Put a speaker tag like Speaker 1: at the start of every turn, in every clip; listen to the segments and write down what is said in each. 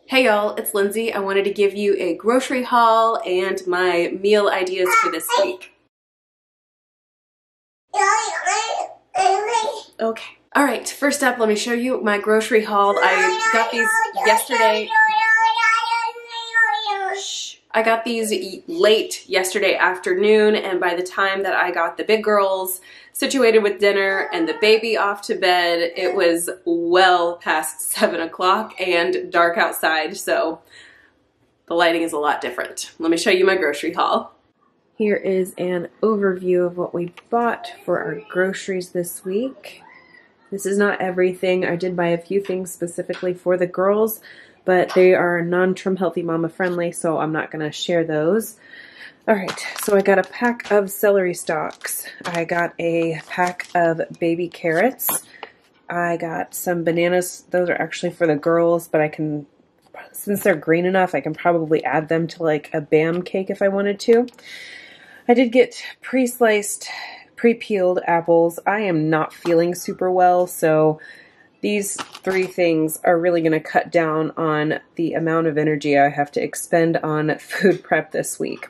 Speaker 1: Hey y'all, it's Lindsay. I wanted to give you a grocery haul and my meal ideas for this week. Okay. Alright, first up, let me show you my grocery haul. I got these yesterday. I got these late yesterday afternoon, and by the time that I got the big girls situated with dinner and the baby off to bed, it was well past 7 o'clock and dark outside, so the lighting is a lot different. Let me show you my grocery haul. Here is an overview of what we bought for our groceries this week. This is not everything. I did buy a few things specifically for the girls, but they are non-trim healthy mama friendly, so I'm not going to share those. Alright, so I got a pack of celery stalks. I got a pack of baby carrots. I got some bananas. Those are actually for the girls, but I can, since they're green enough, I can probably add them to like a Bam cake if I wanted to. I did get pre-sliced, pre-peeled apples. I am not feeling super well, so these three things are really going to cut down on the amount of energy I have to expend on food prep this week.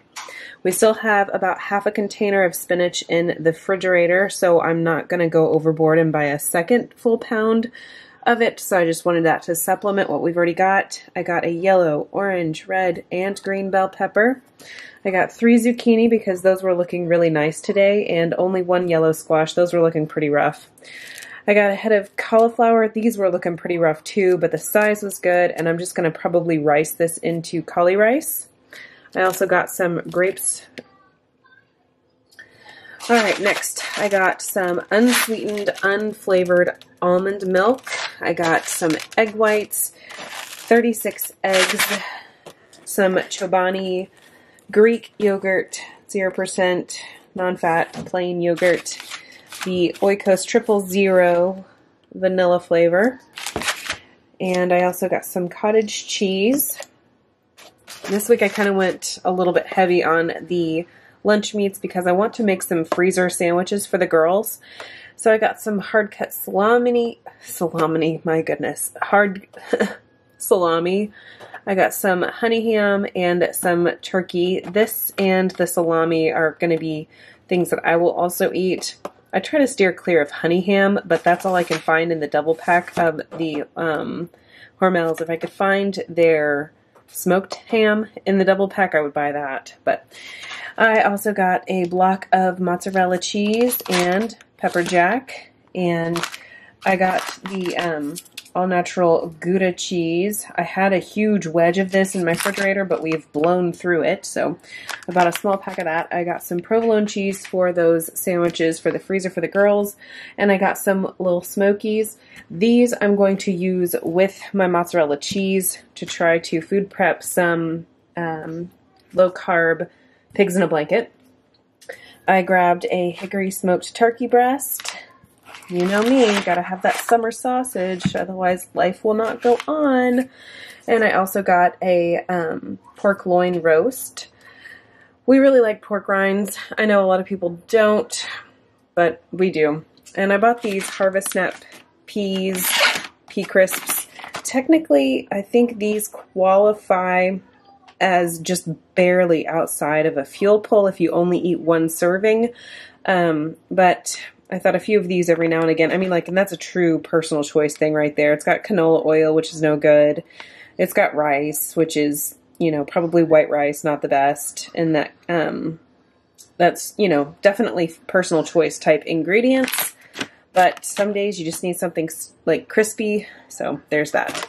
Speaker 1: We still have about half a container of spinach in the refrigerator, so I'm not going to go overboard and buy a second full pound of it, so I just wanted that to supplement what we've already got. I got a yellow, orange, red, and green bell pepper. I got 3 zucchini because those were looking really nice today, and only 1 yellow squash. Those were looking pretty rough. I got a head of cauliflower. These were looking pretty rough too, but the size was good, and I'm just going to probably rice this into Caulirice. I also got some grapes. Alright, next I got some unsweetened, unflavored almond milk. I got some egg whites, 36 eggs, some Chobani Greek yogurt, 0% non-fat plain yogurt, the Oikos 000 vanilla flavor, and I also got some cottage cheese. This week I kind of went a little bit heavy on the lunch meats because I want to make some freezer sandwiches for the girls. So I got some hard cut salami, my goodness, hard salami. I got some honey ham and some turkey. This and the salami are going to be things that I will also eat. I try to steer clear of honey ham, but that's all I can find in the double pack of the Hormels. If I could find their smoked ham in the double pack, I would buy that. But I also got a block of mozzarella cheese and pepper jack, and I got the all-natural Gouda cheese. I had a huge wedge of this in my refrigerator, but we've blown through it, so I bought a small pack of that. I got some provolone cheese for those sandwiches for the freezer for the girls, and I got some little smokies. These I'm going to use with my mozzarella cheese to try to food prep some low-carb pigs in a blanket. I grabbed a hickory smoked turkey breast. You know me, gotta have that summer sausage, otherwise life will not go on. And I also got a pork loin roast. We really like pork rinds. I know a lot of people don't, but we do. And I bought these Harvest Snap peas, pea crisps. Technically, I think these qualify as just barely outside of a fuel pull if you only eat 1 serving. But I thought a few of these every now and again. I mean, like, and that's a true personal choice thing right there. It's got canola oil, which is no good. It's got rice, which is, you know, probably white rice, not the best. And that, that's, you know, definitely personal choice type ingredients. But some days you just need something like crispy. So there's that.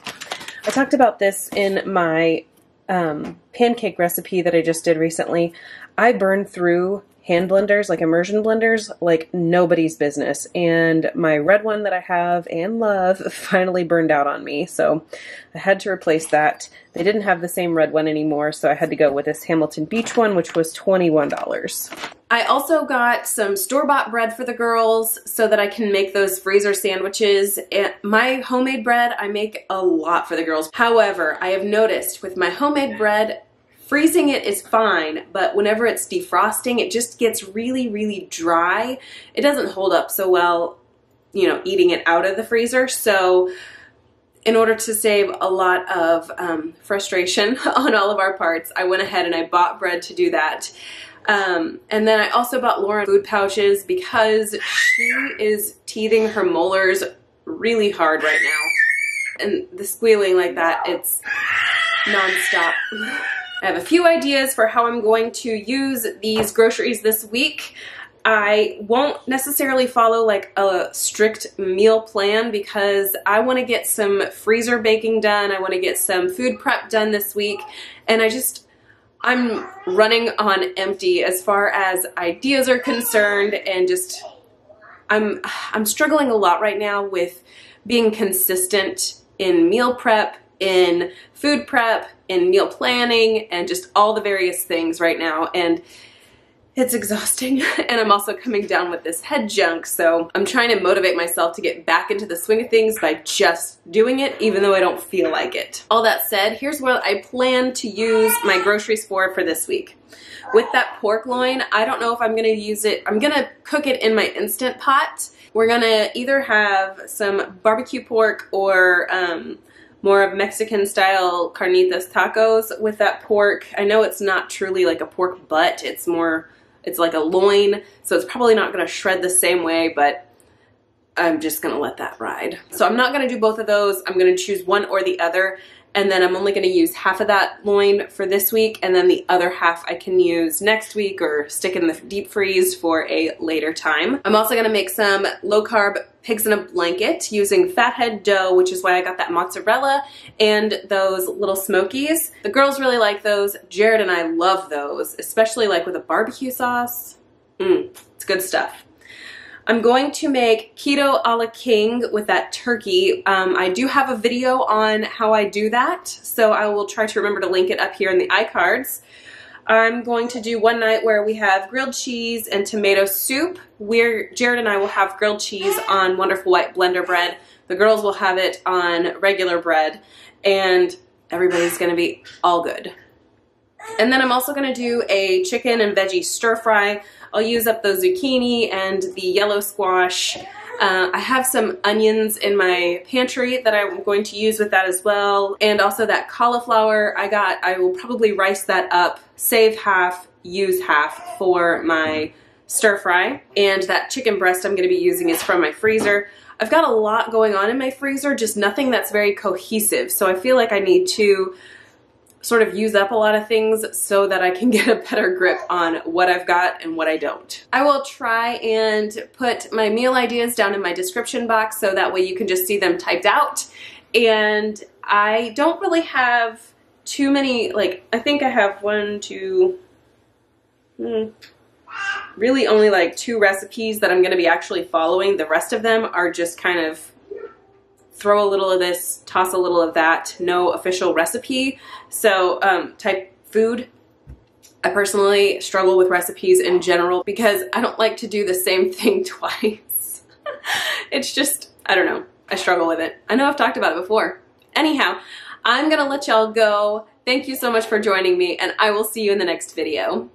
Speaker 1: I talked about this in my pancake recipe that I just did recently. I burned through hand blenders, like immersion blenders, like nobody's business. And my red one that I have and love finally burned out on me. So I had to replace that. They didn't have the same red one anymore, so I had to go with this Hamilton Beach one, which was $21. I also got some store-bought bread for the girls so that I can make those freezer sandwiches. My homemade bread, I make a lot for the girls. However, I have noticed with my homemade bread, freezing it is fine, but whenever it's defrosting, it just gets really, really dry. It doesn't hold up so well, you know, eating it out of the freezer. So in order to save a lot of frustration on all of our parts, I went ahead and I bought bread to do that. And then I also bought Lauren food pouches because she is teething her molars really hard right now. And the squealing like that, it's nonstop. I have a few ideas for how I'm going to use these groceries this week. I won't necessarily follow like a strict meal plan because I want to get some freezer baking done. I want to get some food prep done this week. And I'm running on empty as far as ideas are concerned, and just I'm struggling a lot right now with being consistent in meal prep, in food prep, in meal planning, and just all the various things right now. And it's exhausting, and I'm also coming down with this head junk, so I'm trying to motivate myself to get back into the swing of things by just doing it, even though I don't feel like it. All that said, here's what I plan to use my groceries for this week. With that pork loin, I don't know if I'm gonna use it. I'm gonna cook it in my Instant Pot. We're gonna either have some barbecue pork or more of Mexican style carnitas tacos with that pork. I know it's not truly like a pork butt, it's like a loin, so it's probably not gonna shred the same way, but I'm just gonna let that ride. So I'm not gonna do both of those. I'm gonna choose one or the other, and then I'm only gonna use half of that loin for this week, and then the other half I can use next week or stick in the deep freeze for a later time. I'm also gonna make some low carb pigs in a blanket using fathead dough, which is why I got that mozzarella and those little smokies. The girls really like those. Jared and I love those, especially like with a barbecue sauce. It's good stuff. I'm going to make keto a la king with that turkey. I do have a video on how I do that, so I will try to remember to link it up here in the iCards. I'm going to do one night where we have grilled cheese and tomato soup, where Jared and I will have grilled cheese on Wonderful White Blender bread. The girls will have it on regular bread, and everybody's gonna be all good. And then I'm also gonna do a chicken and veggie stir fry. I'll use up the zucchini and the yellow squash. I have some onions in my pantry that I'm going to use with that as well. And also that cauliflower I will probably rice that up, save half, use half for my stir fry. And that chicken breast I'm gonna be using is from my freezer. I've got a lot going on in my freezer, just nothing that's very cohesive. So I feel like I need to sort of use up a lot of things so that I can get a better grip on what I've got and what I don't. I will try and put my meal ideas down in my description box so that way you can just see them typed out. And I don't really have too many, like, I think I have really only like 2 recipes that I'm going to be actually following. The rest of them are just kind of throw a little of this, toss a little of that, no official recipe. So type food. I personally struggle with recipes in general because I don't like to do the same thing twice. It's just, I don't know, I struggle with it. I know I've talked about it before. Anyhow, I'm gonna let y'all go. Thank you so much for joining me, and I will see you in the next video.